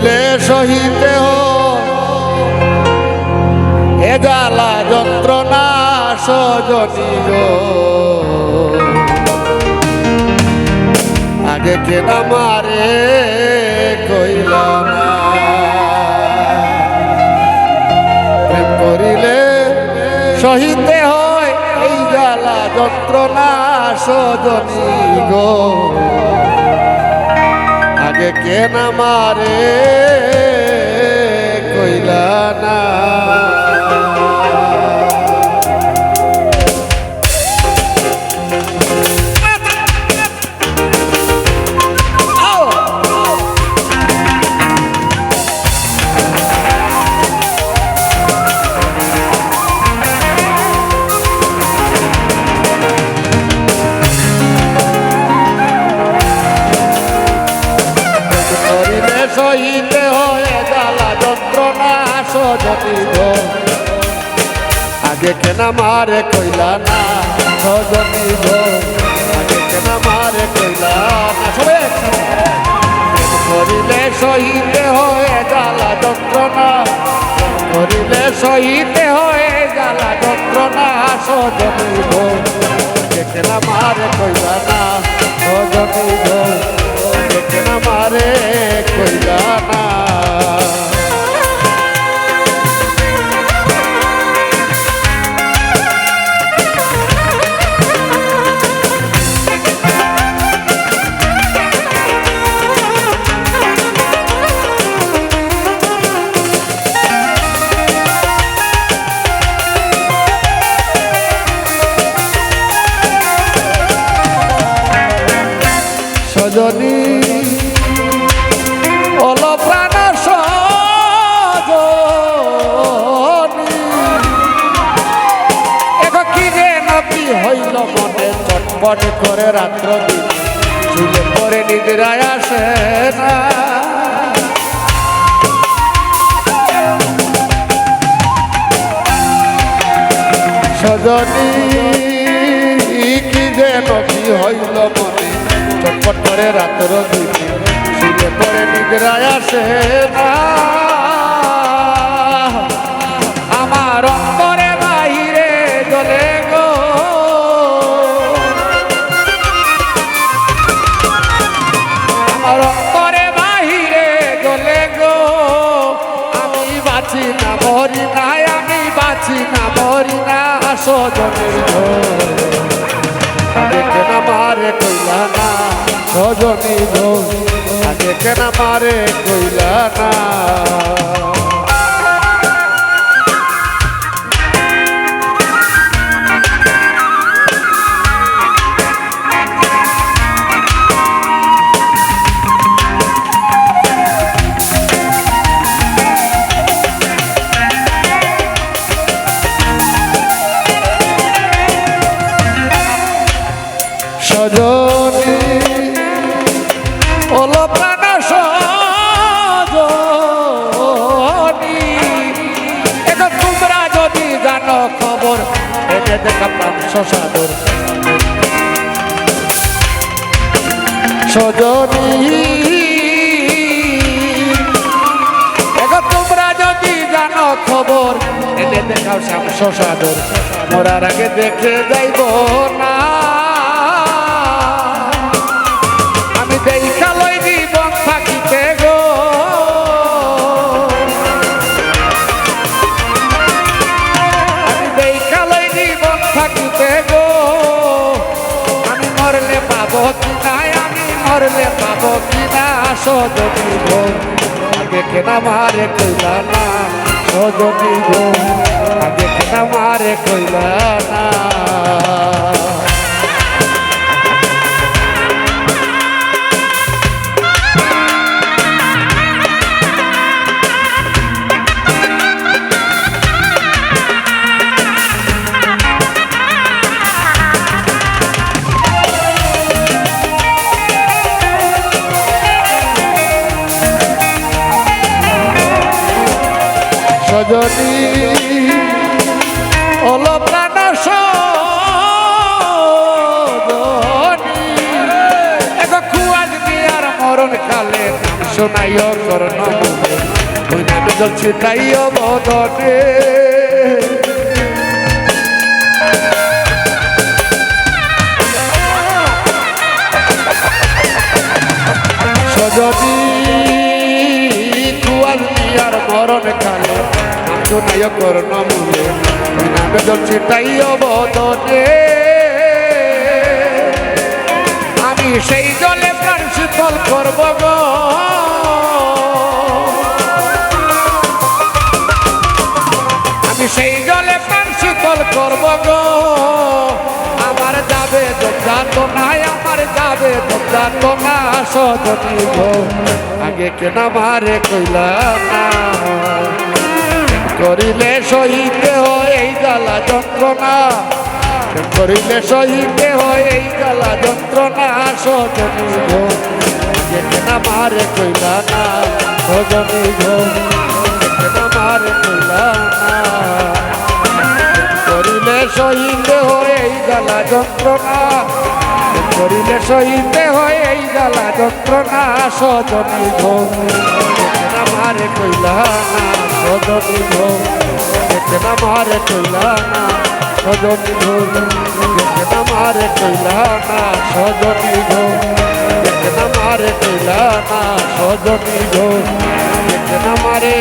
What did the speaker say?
করিলে সহিতে এ জ্বালা যন্ত্রণা সজনী গো আগে কেনা মারে কইলা না প্রেম করিলে সহিতে হয় এই জ্বালা যন্ত্রণা সজনী গো আগে কেনা মারে কইলা না সহিতে হয়ে জ্বালা যন্ত্রণা সজনী গো আগে কেনা মারে কইলা না সজনী গো আগে কেনা মারে কইলা না সবে করিলে সহিতে হয়ে জ্বালা যন্ত্রণা করিলে সহিতে হয়ে জ্বালা যন্ত্রণা সজনী গো আগে কেনা মারে কইলা না সজনী গো কেনা মারে কইলা না সজনী ওলো প্রাণ সজনী এখন কি যে নাতি হইল মনে চটপট করে রাত্র দিন চুলে পরে নিদ্রায় আসে না সজনী কি যে নাতি হইল মনে চটপট করে রাত্র দিন চুলে পরে নিদ্রায় আসে না আমার অন্তরে বাহিরে জ্বলে গো আমার অন্তরে বাহিরে জ্বলে গো আমি বাঁচি না মরি না আমি বাঁচি না মরি না সজনী গো আগে কেনা মারে কইলা না সজনী গো আগে কেনা মারে কইলা না সজনী ওলো প্রাণ সজনী এখন তোমরা যদি জানো খবর এতে দেখা প্রাণ সাদর সজনী এখন তোমরা যদি জানো খবর এতে দেখাও সাদর মরার আগে দেখে যাইব না দেখালই জীবন থাকিতে গো আমি দেখালই জীবন থাকিতে গো আমি মরলে পাবো কিনা আমি মরলে পাবো কিনা সজনী গো আগে কেনা মারে কইলা না সজনী গো আগে কেনা মারে কইলা না সজনী ওলো প্রাণ সজনী শোনাইও কর্ণ মূলে ওই নামে জল ছিটাইও বদনে সজনী তুয়াল নিয়ার মরণ কালে শোনাইও কর্ণ মূলে ওই নামে জল ছিটাইও বদনে আমি সেই জলে প্রাণ শীতল করব গো আমি সেই জলে প্রাণ শীতল করব গো আমার যাবে যোগদাত নাই আমার যাবে যোগদাত না সজনী গো আগে কেন মারে কইলা না করিলে সহিতে হয় এই জ্বালা যন্ত্রণা করিলে সহিতে হয় এই জ্বালা যন্ত্রণা সজনী গো কেন মারে কইলা না সজনী গো কেন মারে কইলা না করিলে সহিতে হয় এই জ্বালা যন্ত্রণা করিলে সহিতে হয় এই জ্বালা যন্ত্রণা সজনী গো কেন মারে কইলা না সজনী গো কেন মারে কইলা না সজনী গো কেন মারে কইলা না সজনী গো কেন মারে কইলা না সজনী গো কেন মারে